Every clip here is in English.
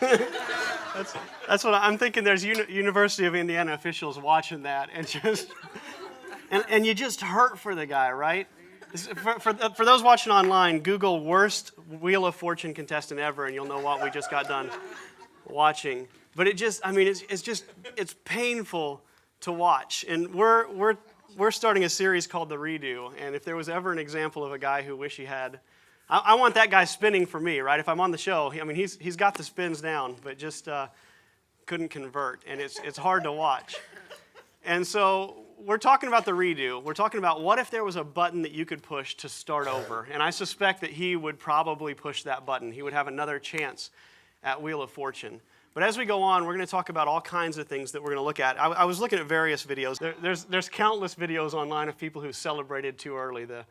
That's what I'm thinking. There's University of Indiana officials watching that, and just and you just hurt for the guy, right? For those watching online, Google worst Wheel of Fortune contestant ever, and you'll know what we just got done watching. But it's painful to watch. And we're starting a series called The Redo. And if there was ever an example of a guy who wish he had, I want that guy spinning for me, right? If I'm on the show, I mean, he's got the spins down, but just couldn't convert. And it's hard to watch. And so we're talking about The Redo. We're talking about what if there was a button that you could push to start over. And I suspect that he would probably push that button. He would have another chance at Wheel of Fortune. But as we go on, we're going to talk about all kinds of things that we're going to look at. I was looking at various videos. There's countless videos online of people who celebrated too early. The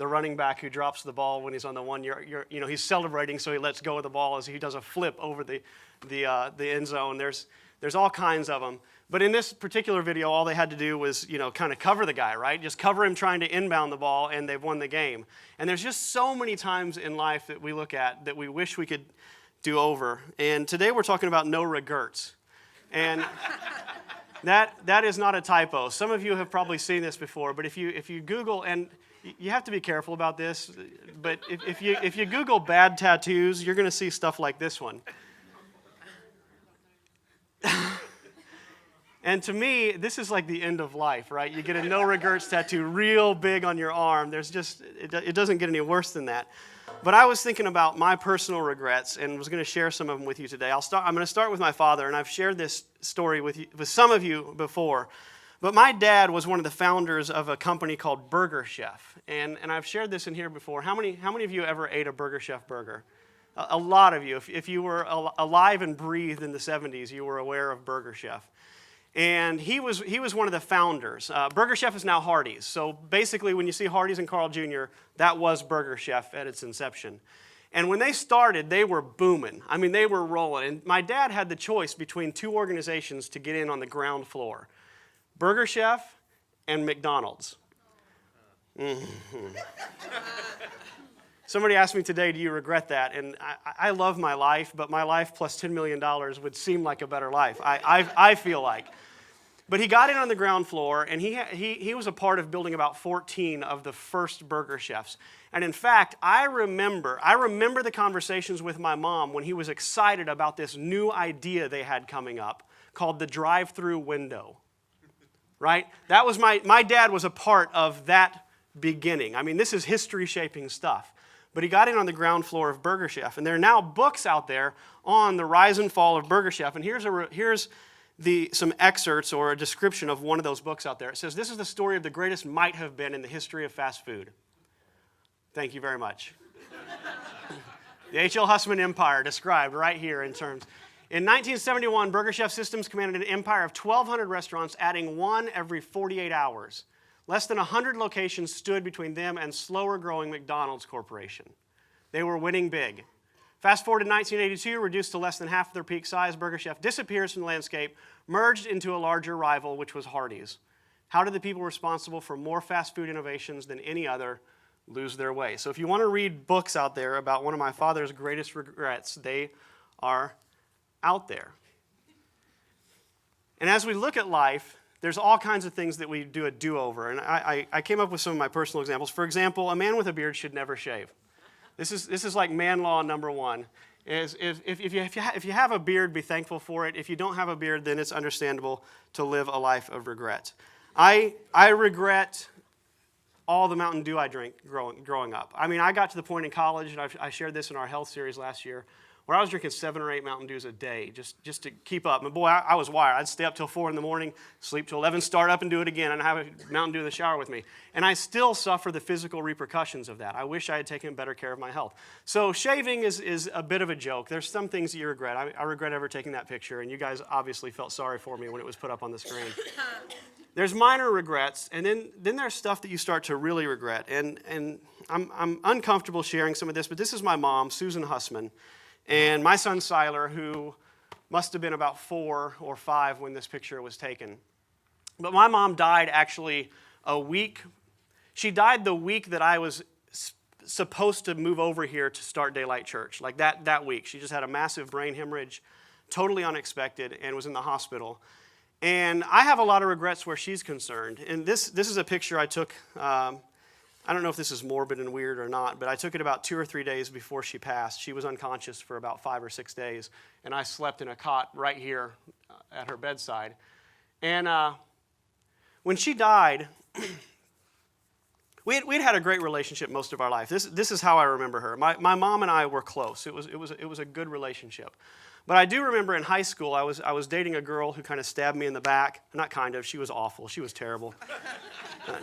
running back who drops the ball when he's on the 1 yard, he's celebrating, so he lets go of the ball as he does a flip over the end zone. There's all kinds of them. But in this particular video, all they had to do was, kind of cover the guy, right? Just cover him trying to inbound the ball, and they've won the game. And there's just so many times in life that we look at that we wish we could do over. And today we're talking about no regerts. And that is not a typo. Some of you have probably seen this before, but if you Google, and you have to be careful about this, but if you Google bad tattoos, you're going to see stuff like this one. And to me, this is like the end of life, right? You get a no regrets tattoo real big on your arm. It doesn't get any worse than that. But I was thinking about my personal regrets and was going to share some of them with you today. I'm going to start with my father, and I've shared this story with some of you before. But my dad was one of the founders of a company called Burger Chef, and I've shared this in here before. How many of you ever ate a Burger Chef burger? A lot of you. If you were alive and breathed in the 70s, you were aware of Burger Chef. And he was one of the founders. Burger Chef is now Hardee's. So basically, when you see Hardee's and Carl Jr., that was Burger Chef at its inception. And when they started, they were booming. I mean, they were rolling. And my dad had the choice between two organizations to get in on the ground floor: Burger Chef and McDonald's. Mm-hmm. Somebody asked me today, do you regret that? And I love my life, but my life plus $10 million would seem like a better life, I feel like. But he got in on the ground floor, and he was a part of building about 14 of the first Burger Chefs. And in fact, I remember the conversations with my mom when he was excited about this new idea they had coming up called the drive-through window, right? That was my dad was a part of that beginning. I mean, this is history-shaping stuff. But he got in on the ground floor of Burger Chef. And there are now books out there on the rise and fall of Burger Chef. And here's some excerpts or a description of one of those books out there. It says, "This is the story of the greatest might have been in the history of fast food." Thank you very much. The H.L. Hussman Empire described right here in terms. In 1971, Burger Chef Systems commanded an empire of 1,200 restaurants, adding one every 48 hours. Less than 100 locations stood between them and slower-growing McDonald's Corporation. They were winning big. Fast forward to 1982, reduced to less than half of their peak size, Burger Chef disappears from the landscape, merged into a larger rival, which was Hardee's. How did the people responsible for more fast food innovations than any other lose their way? So if you want to read books out there about one of my father's greatest regrets, they are out there. And as we look at life, there's all kinds of things that we do a do-over. And I came up with some of my personal examples. For example, a man with a beard should never shave. This is like man law number one. If you have a beard, be thankful for it. If you don't have a beard, then it's understandable to live a life of regret. I regret all the Mountain Dew I drank growing up. I mean, I got to the point in college, and I shared this in our health series last year, where I was drinking 7 or 8 Mountain Dews a day just to keep up. And boy, I was wired. I'd stay up till 4 in the morning, sleep till 11, start up and do it again, and have a Mountain Dew in the shower with me. And I still suffer the physical repercussions of that. I wish I had taken better care of my health. So shaving is a bit of a joke. There's some things that you regret. I regret ever taking that picture, and you guys obviously felt sorry for me when it was put up on the screen. There's minor regrets, and then there's stuff that you start to really regret. And I'm uncomfortable sharing some of this, but this is my mom, Susan Hussman. And my son, Siler, who must have been about 4 or 5 when this picture was taken. But my mom died actually she died the week that I was supposed to move over here to start Daylight Church, like that week. She just had a massive brain hemorrhage. totally unexpected, and was in the hospital. And I have a lot of regrets where she's concerned. And this is a picture I took. I don't know if this is morbid and weird or not, but I took it about 2 or 3 days before she passed. She was unconscious for about 5 or 6 days, and I slept in a cot right here at her bedside. And when she died, we'd had a great relationship most of our life. This is how I remember her. My mom and I were close. It was a good relationship. But I do remember in high school, I was dating a girl who kind of stabbed me in the back. Not kind of, she was awful. She was terrible.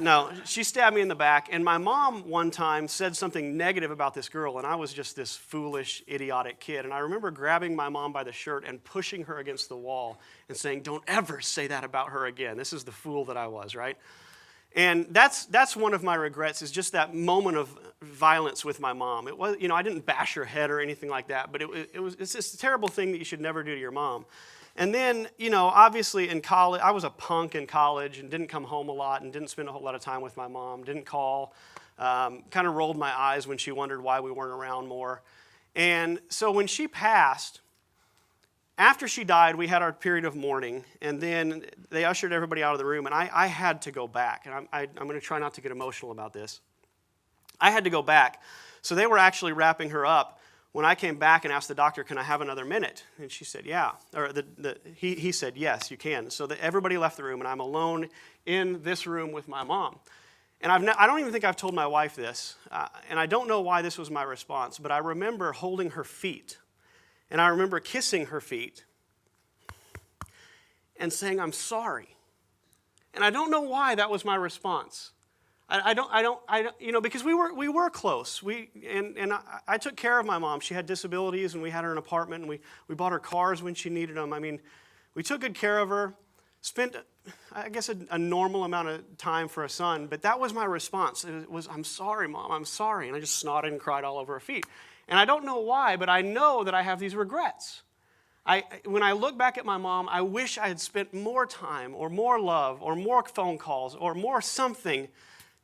No, she stabbed me in the back, and my mom one time said something negative about this girl, and I was just this foolish, idiotic kid. And I remember grabbing my mom by the shirt and pushing her against the wall and saying, "Don't ever say that about her again." This is the fool that I was, right? And that's one of my regrets, is just that moment of violence with my mom. It was, I didn't bash her head or anything like that, but it's just a terrible thing that you should never do to your mom. And then, obviously in college, I was a punk in college and didn't come home a lot and didn't spend a whole lot of time with my mom, didn't call, kind of rolled my eyes when she wondered why we weren't around more. And so when she passed, after she died, we had our period of mourning, and then they ushered everybody out of the room, and I had to go back. And I'm going to try not to get emotional about this. I had to go back. So they were actually wrapping her up when I came back and asked the doctor, "Can I have another minute?" And she said, "Yeah." Or he said, "Yes, you can." So everybody left the room, and I'm alone in this room with my mom. And I don't even think I've told my wife this, and I don't know why this was my response, but I remember holding her feet. And I remember kissing her feet and saying, "I'm sorry." And I don't know why that was my response. I don't, because we were close. I took care of my mom. She had disabilities, and we had her in an apartment, and we bought her cars when she needed them. I mean, we took good care of her, spent, I guess, a normal amount of time for a son, but that was my response. It was, "I'm sorry, Mom, I'm sorry." And I just snotted and cried all over her feet. And I don't know why, but I know that I have these regrets. When I look back at my mom, I wish I had spent more time or more love or more phone calls or more something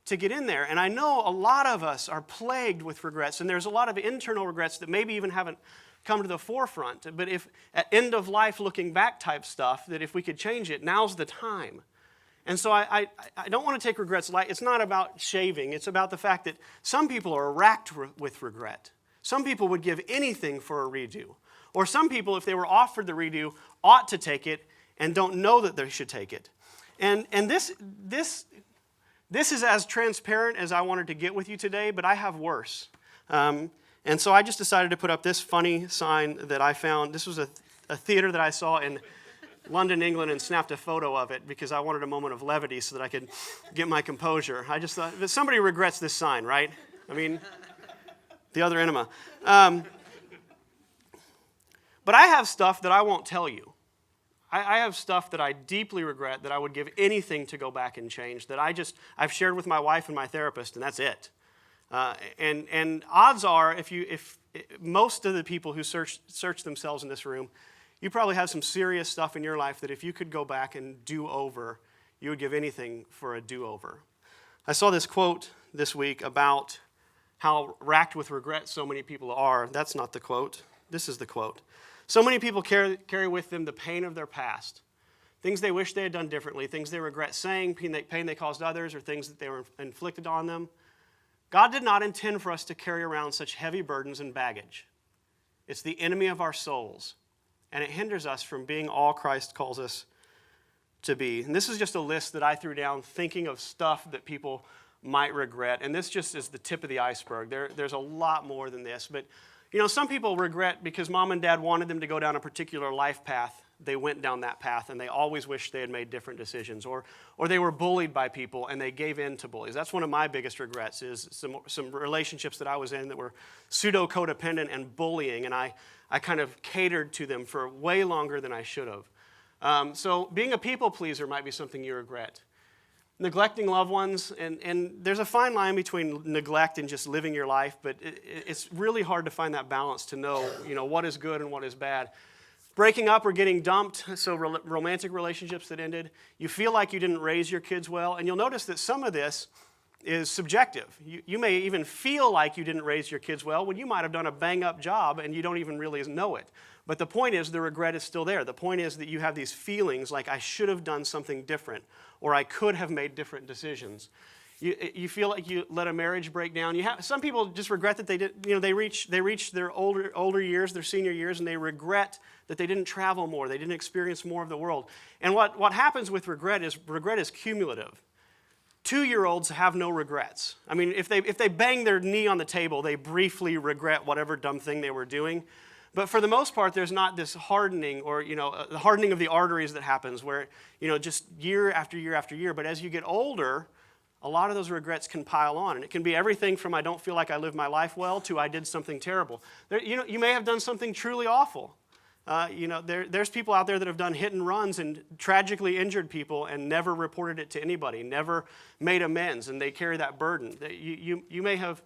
to get in there. And I know a lot of us are plagued with regrets, and there's a lot of internal regrets that maybe even haven't come to the forefront. But if at end of life looking back type stuff, that if we could change it, now's the time. And so I don't want to take regrets light. It's not about shaving. It's about the fact that some people are racked with regret. Some people would give anything for a redo. Or some people, if they were offered the redo, ought to take it and don't know that they should take it. And this is as transparent as I wanted to get with you today, but I have worse. And so I just decided to put up this funny sign that I found. This was a theater that I saw in London, England, and snapped a photo of it because I wanted a moment of levity so that I could get my composure. I just thought, somebody regrets this sign, right? I mean, the other enema. But I have stuff that I won't tell you. I have stuff that I deeply regret, that I would give anything to go back and change, that I've shared with my wife and my therapist, and that's it. And odds are, if most of the people who search themselves in this room, you probably have some serious stuff in your life that if you could go back and do over, you would give anything for a do-over. I saw this quote this week about how racked with regret so many people are. That's not the quote. This is the quote. So many people carry with them the pain of their past, things they wish they had done differently, things they regret saying, pain they caused others, or things that they were inflicted on them. God did not intend for us to carry around such heavy burdens and baggage. It's the enemy of our souls, and it hinders us from being all Christ calls us to be. And this is just a list that I threw down thinking of stuff that people might regret, and this just is the tip of the iceberg. There's a lot more than this, but some people regret because mom and dad wanted them to go down a particular life path. They went down that path, and they always wish they had made different decisions. Or they were bullied by people, and they gave in to bullies. That's one of my biggest regrets, is some relationships that I was in that were pseudo-codependent and bullying, and I kind of catered to them for way longer than I should have. So being a people pleaser might be something you regret. Neglecting loved ones, and there's a fine line between neglect and just living your life, but it's really hard to find that balance to know, what is good and what is bad. Breaking up or getting dumped, so romantic relationships that ended. You feel like you didn't raise your kids well, and you'll notice that some of this is subjective. You may even feel like you didn't raise your kids well when you might have done a bang-up job and you don't even really know it. But the point is the regret is still there. The point is that you have these feelings like I should have done something different or I could have made different decisions. You feel like you let a marriage break down. Some people just regret that they did. They reach their older years, their senior years, and they regret that they didn't travel more. They didn't experience more of the world. And what happens with regret is cumulative. 2-year-olds have no regrets. I mean, if they bang their knee on the table, they briefly regret whatever dumb thing they were doing. But for the most part, there's not this hardening or, the hardening of the arteries that happens where, just year after year after year. But as you get older, a lot of those regrets can pile on. And it can be everything from I don't feel like I lived my life well to I did something terrible. You may have done something truly awful. There's people out there that have done hit and runs and tragically injured people and never reported it to anybody, never made amends, and they carry that burden. You may have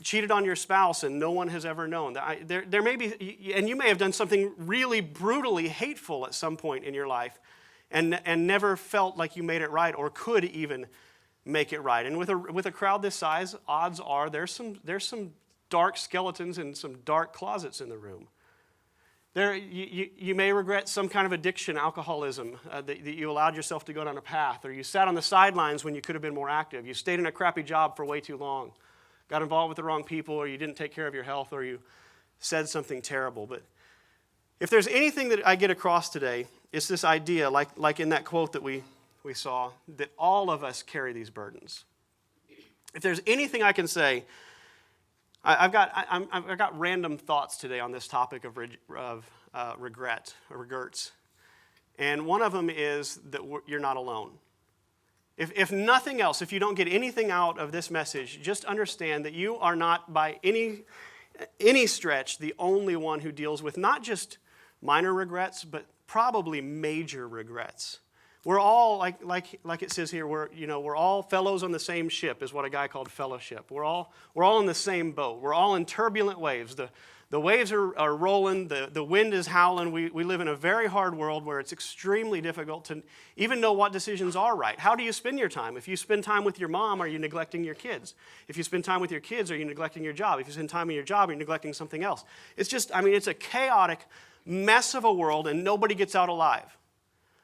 cheated on your spouse and no one has ever known. There may be, and you may have done something really brutally hateful at some point in your life and never felt like you made it right or could even make it right. And with a crowd this size, odds are there's some dark skeletons and some dark closets in the room. You may regret some kind of addiction, alcoholism, that you allowed yourself to go down a path, or you sat on the sidelines when you could have been more active. You stayed in a crappy job for way too long, got involved with the wrong people, or you didn't take care of your health, or you said something terrible. But if there's anything that I get across today, it's this idea, like in that quote that we saw, that all of us carry these burdens. If there's anything I can say, I've got random thoughts today on this topic of regret, or regerts. And one of them is that you're not alone. If nothing else, if you don't get anything out of this message, just understand that you are not by any stretch the only one who deals with not just minor regrets, but probably major regrets. We're all, like it says here, we're all fellows on the same ship, is what a guy called fellowship. We're all in the same boat. We're all in turbulent waves. The waves are rolling. The wind is howling. We live in a very hard world where it's extremely difficult to even know what decisions are right. How do you spend your time? If you spend time with your mom, are you neglecting your kids? If you spend time with your kids, are you neglecting your job? If you spend time in your job, are you neglecting something else? It's a chaotic mess of a world, and nobody gets out alive.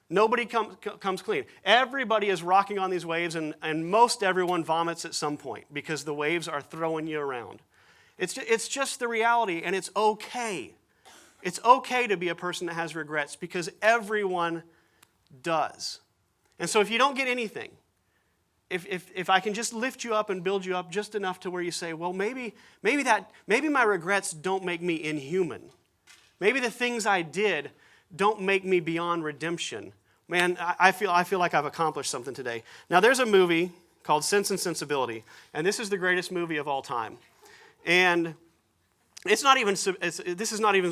Nobody comes clean. Everybody is rocking on these waves, and most everyone vomits at some point because the waves are throwing you around. It's just the reality, and it's okay. It's okay to be a person that has regrets because everyone does. And so if you don't get anything, if I can just lift you up and build you up just enough to where you say, well, maybe my regrets don't make me inhuman. Maybe the things I did don't make me beyond redemption. Man, I feel like I've accomplished something today. Now, there's a movie called Sense and Sensibility, and this is the greatest movie of all time. And this is not even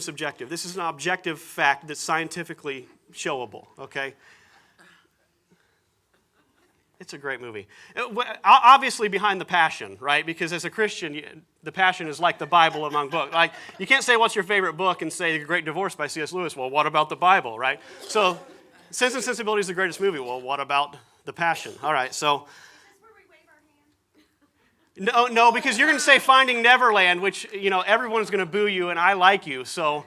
subjective. This is an objective fact that's scientifically showable, okay? It's a great movie. Obviously behind the Passion, right? Because as a Christian, the Passion is like the Bible among books. Like, you can't say what's your favorite book and say The Great Divorce by C.S. Lewis. Well, what about the Bible, right? So, Sense and Sensibility is the greatest movie. Well, what about the Passion? All right, so. No, because you're going to say Finding Neverland, which, everyone's going to boo you, and I like you. So,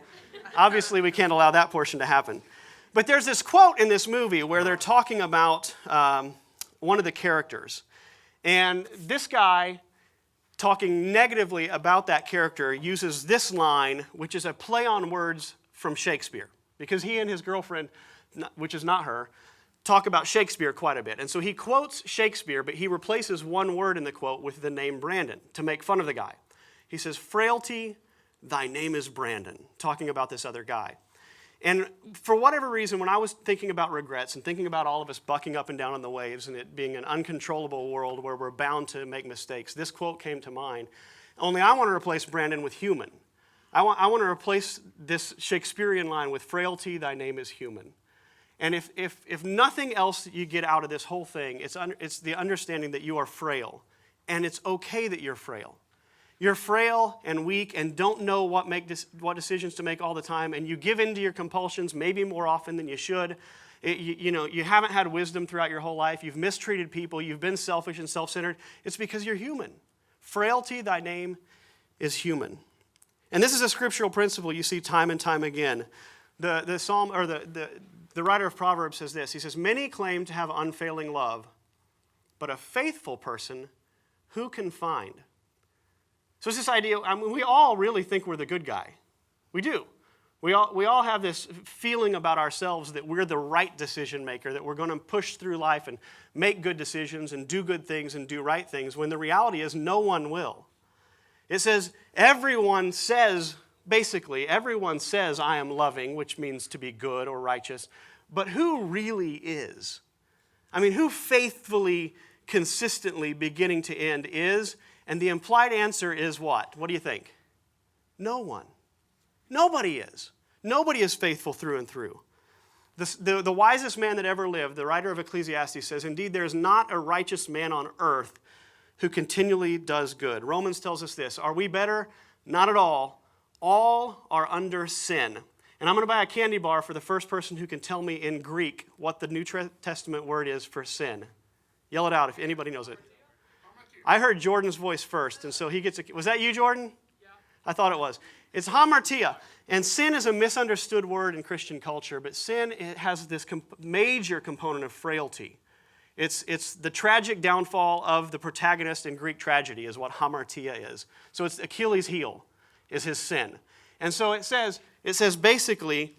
obviously, we can't allow that portion to happen. But there's this quote in this movie where they're talking about one of the characters. And this guy, talking negatively about that character, uses this line, which is a play on words from Shakespeare. Because he and his girlfriend, which is not her, talk about Shakespeare quite a bit. And so he quotes Shakespeare, but he replaces one word in the quote with the name Brandon to make fun of the guy. He says, "Frailty, thy name is Brandon," talking about this other guy. And for whatever reason, when I was thinking about regrets and thinking about all of us bucking up and down on the waves and it being an uncontrollable world where we're bound to make mistakes, this quote came to mind. Only I want to replace Brandon with human. I want to replace this Shakespearean line with "Frailty, thy name is human." And if nothing else you get out of this whole thing, it's the understanding that you are frail. And it's okay that you're frail. You're frail and weak and don't know what decisions to make all the time, and you give in to your compulsions maybe more often than you should, You haven't had wisdom throughout your whole life. You've mistreated people. You've been selfish and self-centered. It's because you're human. Frailty, thy name is human. And this is a scriptural principle you see time and time again. The psalm or the writer of Proverbs says this. He says, many claim to have unfailing love, but a faithful person who can find? So it's this idea, we all really think we're the good guy. We do. We all have this feeling about ourselves that we're the right decision maker, that we're going to push through life and make good decisions and do good things and do right things, when the reality is no one will. It says, everyone says I am loving, which means to be good or righteous, but who really is? I mean, who faithfully, consistently, beginning to end is? And the implied answer is what? What do you think? No one. Nobody is. Nobody is faithful through and through. The wisest man that ever lived, the writer of Ecclesiastes says, indeed, there is not a righteous man on earth who continually does good. Romans tells us this. Are we better? Not at all. All are under sin. And I'm going to buy a candy bar for the first person who can tell me in Greek what the New Testament word is for sin. Yell it out if anybody knows it. I heard Jordan's voice first, and so he gets a... Was that you, Jordan? Yeah. I thought it was. It's hamartia. And sin is a misunderstood word in Christian culture, but sin, it has this major component of frailty. It's the tragic downfall of the protagonist in Greek tragedy is what hamartia is. So it's Achilles' heel is his sin. And so it says basically,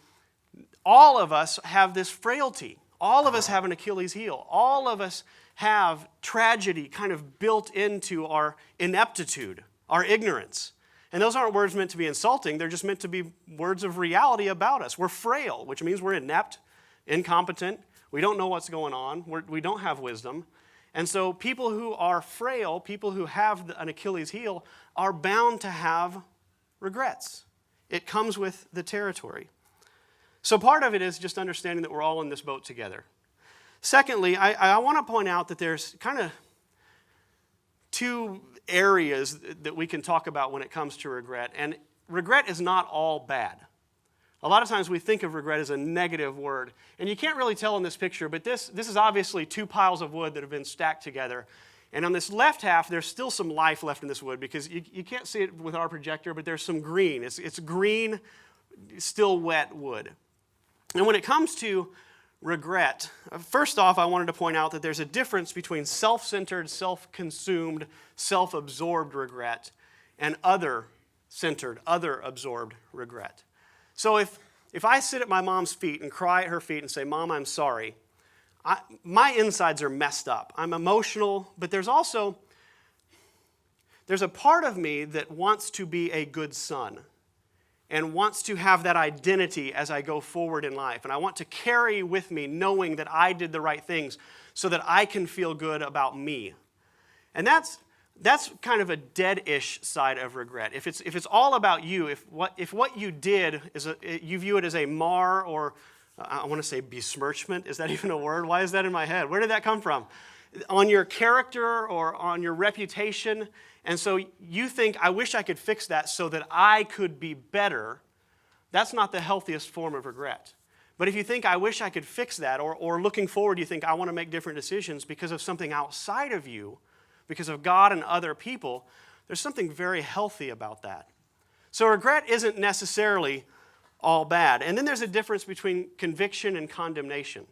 all of us have this frailty. All of us have an Achilles' heel. All of us have tragedy kind of built into our ineptitude, our ignorance. And those aren't words meant to be insulting. They're just meant to be words of reality about us. We're frail, which means we're inept, incompetent. We don't know what's going on. We don't have wisdom. And so people who are frail, people who have an Achilles' heel, are bound to have regrets. It comes with the territory. So part of it is just understanding that we're all in this boat together. Secondly, I want to point out that there's kind of two areas that we can talk about when it comes to regret. And regret is not all bad. A lot of times we think of regret as a negative word. And you can't really tell in this picture, but this is obviously two piles of wood that have been stacked together. And on this left half, there's still some life left in this wood because you can't see it with our projector, but there's some green. It's green, still wet wood. And when it comes to regret, first off, I wanted to point out that there's a difference between self-centered, self-consumed, self-absorbed regret and other-centered, other-absorbed regret. So if I sit at my mom's feet and cry at her feet and say, Mom, I'm sorry, my insides are messed up. I'm emotional, but there's a part of me that wants to be a good son and wants to have that identity as I go forward in life. And I want to carry with me knowing that I did the right things so that I can feel good about me. And that's kind of a dead-ish side of regret. If it's all about you, if what you did you view it as a mar or I want to say besmirchment. Is that even a word? Why is that in my head? Where did that come from? On your character or on your reputation. And so you think, I wish I could fix that so that I could be better. That's not the healthiest form of regret. But if you think, I wish I could fix that, or looking forward, you think, I want to make different decisions because of something outside of you, because of God and other people, there's something very healthy about that. So regret isn't necessarily all bad. And then there's a difference between conviction and condemnation.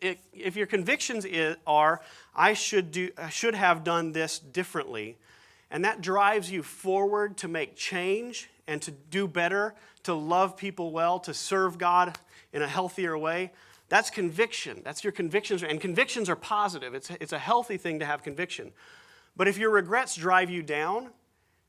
If your convictions are, I should have done this differently, and that drives you forward to make change and to do better, to love people well, to serve God in a healthier way, that's conviction. That's your convictions, and convictions are positive. It's a healthy thing to have conviction. But if your regrets drive you down, and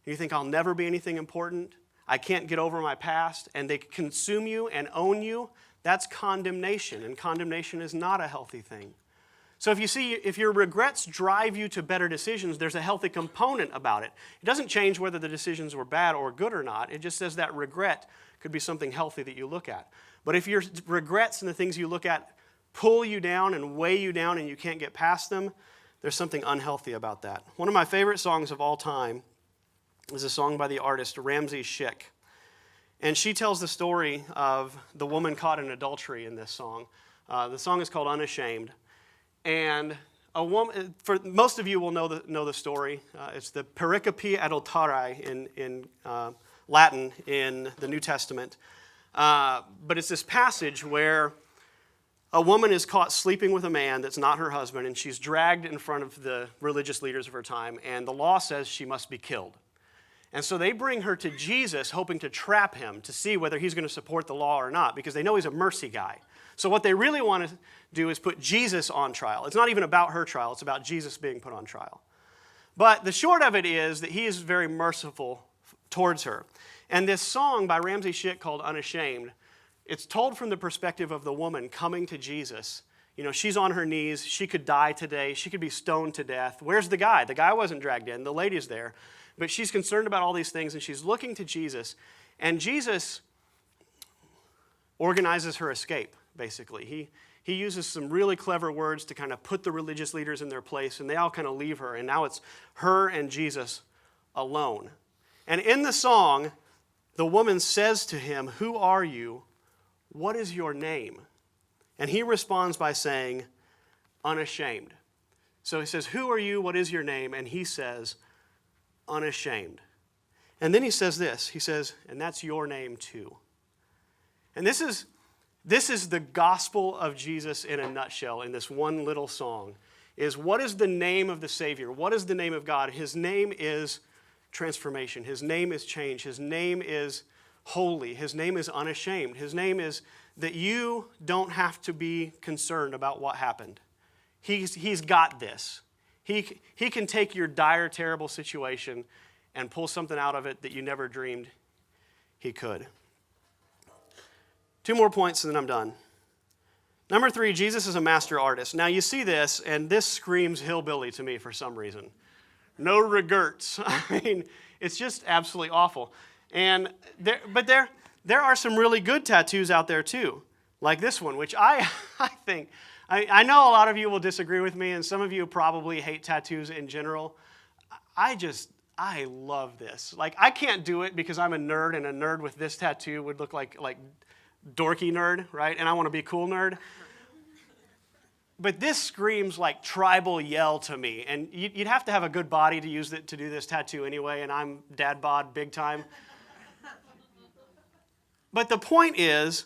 you think, I'll never be anything important, I can't get over my past, and they consume you and own you, that's condemnation, and condemnation is not a healthy thing. So if your regrets drive you to better decisions, there's a healthy component about it. It doesn't change whether the decisions were bad or good or not. It just says that regret could be something healthy that you look at. But if your regrets and the things you look at pull you down and weigh you down and you can't get past them, there's something unhealthy about that. One of my favorite songs of all time is a song by the artist Ramsey Schick. And she tells the story of the woman caught in adultery in this song. The song is called Unashamed. And a woman, for most of you will know the story. It's the pericope adulterae in Latin in the New Testament. But it's this passage where a woman is caught sleeping with a man that's not her husband, and she's dragged in front of the religious leaders of her time, and the law says she must be killed. And so they bring her to Jesus, hoping to trap him to see whether he's going to support the law or not, because they know he's a mercy guy. So what they really want to do is put Jesus on trial. It's not even about her trial. It's about Jesus being put on trial. But the short of it is that he is very merciful towards her. And this song by Ramsey Schick called Unashamed, it's told from the perspective of the woman coming to Jesus. You know, she's on her knees. She could die today. She could be stoned to death. Where's the guy? The guy wasn't dragged in. The lady's there. But she's concerned about all these things, and she's looking to Jesus. And Jesus organizes her escape, basically. He uses some really clever words to kind of put the religious leaders in their place, and they all kind of leave her. And now it's her and Jesus alone. And in the song, the woman says to him, "Who are you? What is your name?" And he responds by saying, "Unashamed." So he says, "Who are you? What is your name?" And he says, "Unashamed." And then he says this. He says, "And that's your name too." And this is the gospel of Jesus in a nutshell in this one little song. Is what is the name of the Savior? What is the name of God? His name is transformation. His name is change. His name is holy. His name is unashamed. His name is that you don't have to be concerned about what happened. He's got this. He can take your dire, terrible situation and pull something out of it that you never dreamed he could. 2 more points and then I'm done. Number 3, Jesus is a master artist. Now you see this, and this screams hillbilly to me for some reason. No regerts. I mean, it's just absolutely awful. And there are some really good tattoos out there too, like this one, which I think, I know a lot of you will disagree with me, and some of you probably hate tattoos in general. I love this. Like, I can't do it because I'm a nerd, and a nerd with this tattoo would look like dorky nerd, right? And I want to be a cool nerd. But this screams like tribal yell to me. And you'd have to have a good body to use it to do this tattoo anyway, and I'm dad bod big time. But the point is,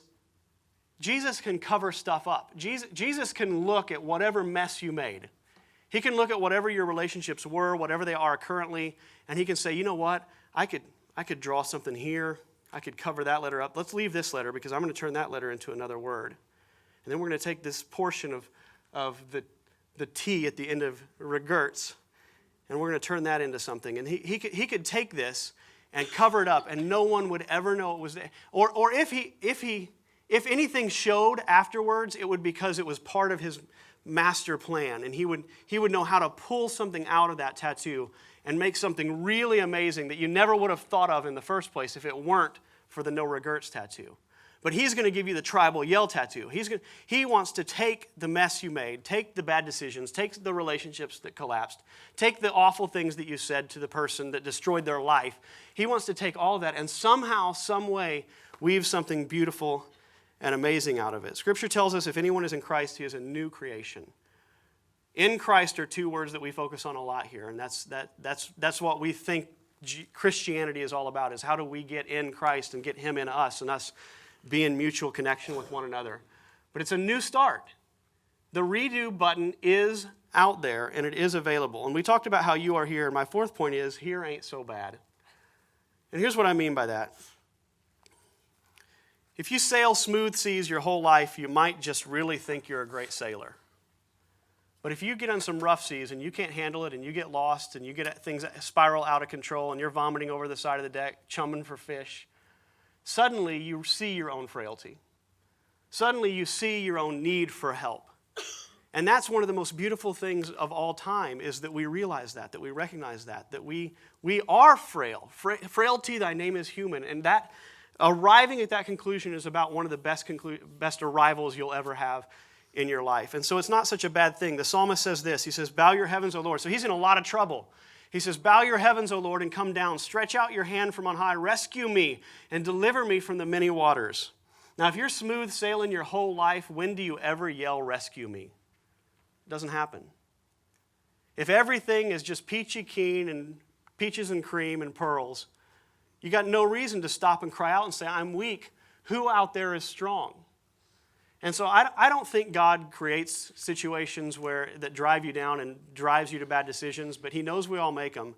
Jesus can cover stuff up. Jesus can look at whatever mess you made. He can look at whatever your relationships were, whatever they are currently, and he can say, you know what? I could draw something here. I could cover that letter up. Let's leave this letter because I'm going to turn that letter into another word. And then we're going to take this portion of the T at the end of Regerts, and we're going to turn that into something. And he could take this and cover it up, and no one would ever know it was there. Or if anything showed afterwards, it would because it was part of his master plan, and he would know how to pull something out of that tattoo and make something really amazing that you never would have thought of in the first place if it weren't for the no regerts tattoo. But he's going to give you the tribal yell tattoo. He wants to take the mess you made, take the bad decisions, take the relationships that collapsed, take the awful things that you said to the person that destroyed their life. He wants to take all of that and somehow, some way, weave something beautiful and amazing out of it. Scripture tells us if anyone is in Christ, he is a new creation. In Christ are 2 words that we focus on a lot here, and that's what we think Christianity is all about, is how do we get in Christ and get him in us, and us be in mutual connection with one another. But it's a new start. The redo button is out there, and it is available. And we talked about how you are here, and my 4th point is, here ain't so bad. And here's what I mean by that. If you sail smooth seas your whole life, you might just really think you're a great sailor. But if you get on some rough seas and you can't handle it and you get lost and you get things that spiral out of control and you're vomiting over the side of the deck, chumming for fish, suddenly you see your own frailty. Suddenly you see your own need for help. And that's one of the most beautiful things of all time, is that we realize that we recognize that we are frail. Frailty, thy name is human. And that arriving at that conclusion is about one of the best arrivals you'll ever have in your life. And so it's not such a bad thing. The psalmist says this. He says, bow your heavens, O Lord. So he's in a lot of trouble. He says, bow your heavens, O Lord, and come down. Stretch out your hand from on high. Rescue me and deliver me from the many waters. Now, if you're smooth sailing your whole life, when do you ever yell, "Rescue me"? It doesn't happen. If everything is just peachy keen and peaches and cream and pearls, you got no reason to stop and cry out and say, "I'm weak. Who out there is strong?" And so I don't think God creates situations that drive you down and drives you to bad decisions, but he knows we all make them.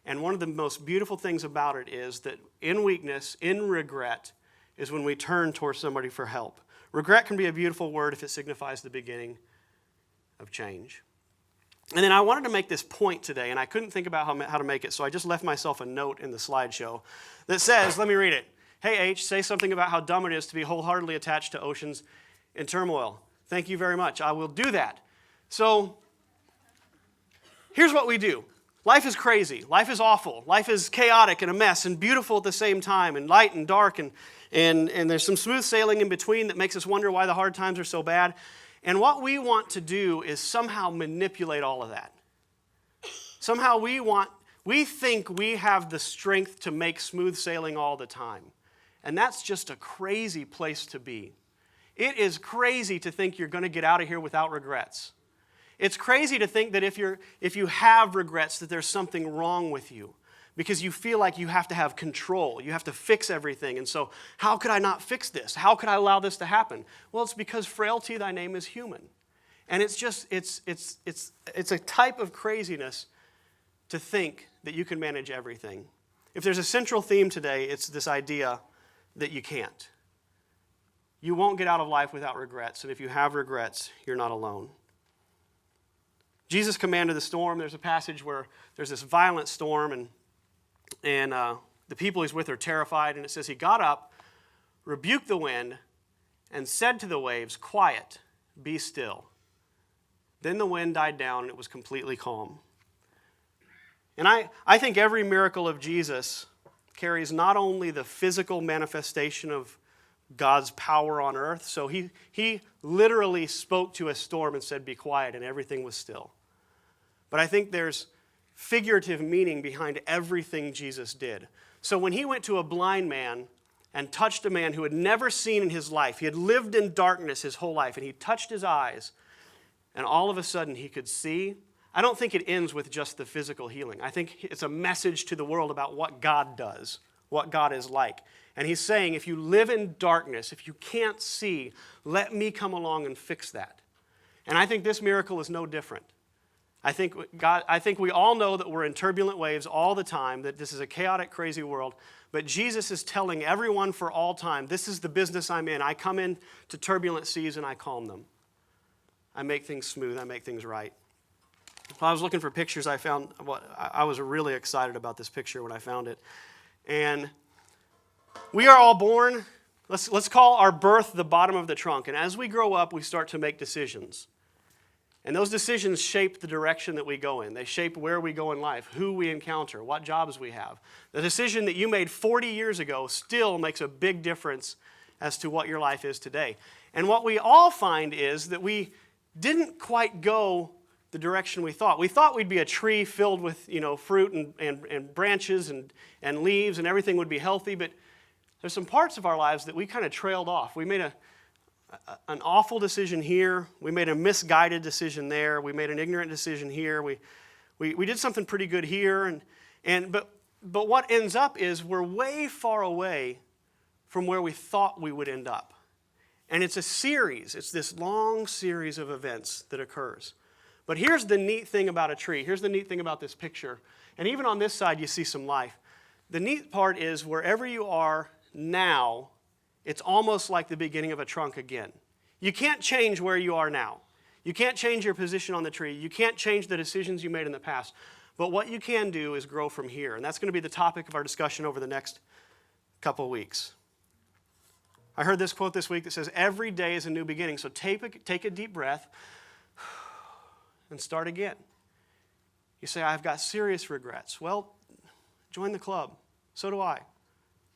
And one of the most beautiful things about it is that in weakness, in regret, is when we turn towards somebody for help. Regret can be a beautiful word if it signifies the beginning of change. And then I wanted to make this point today, and I couldn't think about how to make it, so I just left myself a note in the slideshow that says, let me read it. "Hey, H, say something about how dumb it is to be wholeheartedly attached to oceans in turmoil." Thank you very much. I will do that. So here's what we do. Life is crazy. Life is awful. Life is chaotic and a mess and beautiful at the same time, and light and dark, and there's some smooth sailing in between that makes us wonder why the hard times are so bad. And what we want to do is somehow manipulate all of that. Somehow we think we have the strength to make smooth sailing all the time. And that's just a crazy place to be. It is crazy to think you're going to get out of here without regrets. It's crazy to think that if you have regrets, that there's something wrong with you, because you feel like you have to have control. You have to fix everything. And so, how could I not fix this? How could I allow this to happen? Well, it's because frailty, thy name is human. And it's a type of craziness to think that you can manage everything. If there's a central theme today, it's this idea that you can't. You won't get out of life without regrets. And if you have regrets, you're not alone. Jesus commanded the storm. There's a passage where there's this violent storm, and the people he's with are terrified. And it says he got up, rebuked the wind, and said to the waves, "Quiet, be still." Then the wind died down, and it was completely calm. And I think every miracle of Jesus carries not only the physical manifestation of God's power on earth. So he literally spoke to a storm and said, "Be quiet," and everything was still. But I think there's figurative meaning behind everything Jesus did. So when he went to a blind man and touched a man who had never seen in his life, he had lived in darkness his whole life, and he touched his eyes, and all of a sudden he could see. I don't think it ends with just the physical healing. I think it's a message to the world about what God does, what God is like. And he's saying, if you live in darkness, if you can't see, let me come along and fix that. And I think this miracle is no different. I think we all know that we're in turbulent waves all the time, that this is a chaotic, crazy world. But Jesus is telling everyone for all time, this is the business I'm in. I come in to turbulent seas and I calm them. I make things smooth. I make things right. While I was looking for pictures, I was really excited about this picture when I found it. And we are all born, let's call our birth the bottom of the trunk. And as we grow up, we start to make decisions. And those decisions shape the direction that we go in. They shape where we go in life, who we encounter, what jobs we have. The decision that you made 40 years ago still makes a big difference as to what your life is today. And what we all find is that we didn't quite go the direction we thought. We thought we'd be a tree filled with, fruit and branches and leaves, and everything would be healthy, but there's some parts of our lives that we kind of trailed off. We made an awful decision here. We made a misguided decision there. We made an ignorant decision here. We did something pretty good here, but what ends up is we're way far away from where we thought we would end up. And it's a series. It's this long series of events that occurs. But here's the neat thing about a tree. Here's the neat thing about this picture. And even on this side, you see some life. The neat part is wherever you are now, it's almost like the beginning of a trunk again. You can't change where you are now. You can't change your position on the tree. You can't change the decisions you made in the past. But what you can do is grow from here. And that's going to be the topic of our discussion over the next couple of weeks. I heard this quote this week that says, every day is a new beginning. So take a deep breath and start again. You say, I've got serious regrets. Well, join the club. So do I.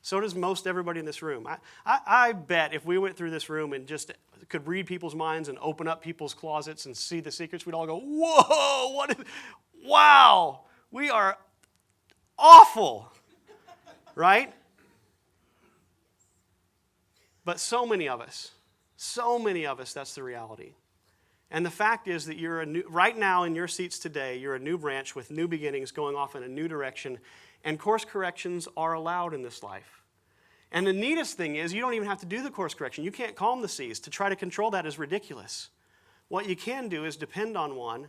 So does most everybody in this room. I bet if we went through this room and just could read people's minds and open up people's closets and see the secrets, we'd all go, whoa, wow, we are awful, right? But so many of us, that's the reality. And the fact is that right now in your seats today, you're a new branch with new beginnings going off in a new direction, and course corrections are allowed in this life. And the neatest thing is you don't even have to do the course correction. You can't calm the seas. To try to control that is ridiculous. What you can do is depend on one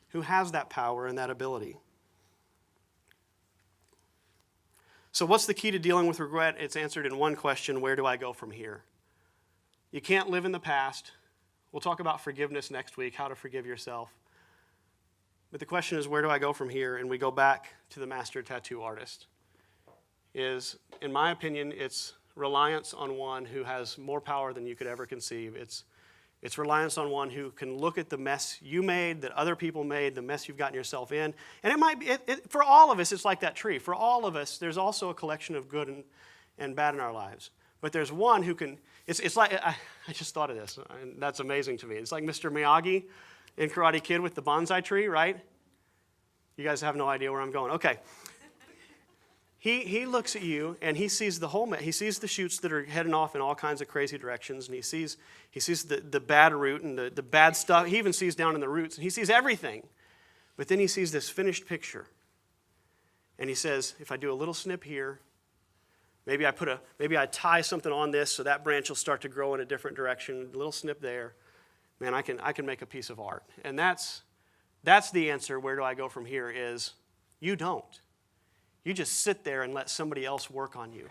who has that power and that ability. So what's the key to dealing with regret? It's answered in one question: where do I go from here? You can't live in the past. We'll talk about forgiveness next week, how to forgive yourself. But the question is, where do I go from here? And we go back to the master tattoo artist. In my opinion, it's reliance on one who has more power than you could ever conceive. It's reliance on one who can look at the mess you made, that other people made, the mess you've gotten yourself in. And it might be, for all of us, it's like that tree. For all of us, there's also a collection of good and bad in our lives. But there's one who can, it's like, I just thought of this, and that's amazing to me. It's like Mr. Miyagi in Karate Kid with the bonsai tree, right? You guys have no idea where I'm going. Okay. He looks at you and he sees the whole, he sees the shoots that are heading off in all kinds of crazy directions, and he sees the bad root and the bad stuff. He even sees down in the roots, and he sees everything. But then he sees this finished picture, and he says, if I do a little snip here, maybe I tie something on this so that branch will start to grow in a different direction, a little snip there, man, I can make a piece of art. And that's the answer. Where do I go from here? Is you don't. You just sit there and let somebody else work on you.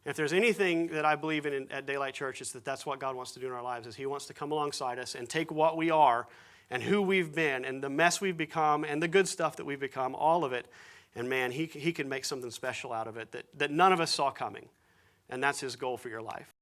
If there's anything that I believe in at Daylight Church, it's that's what God wants to do in our lives, is he wants to come alongside us and take what we are and who we've been and the mess we've become and the good stuff that we've become, all of it, and man, he can make something special out of it that none of us saw coming. And that's his goal for your life.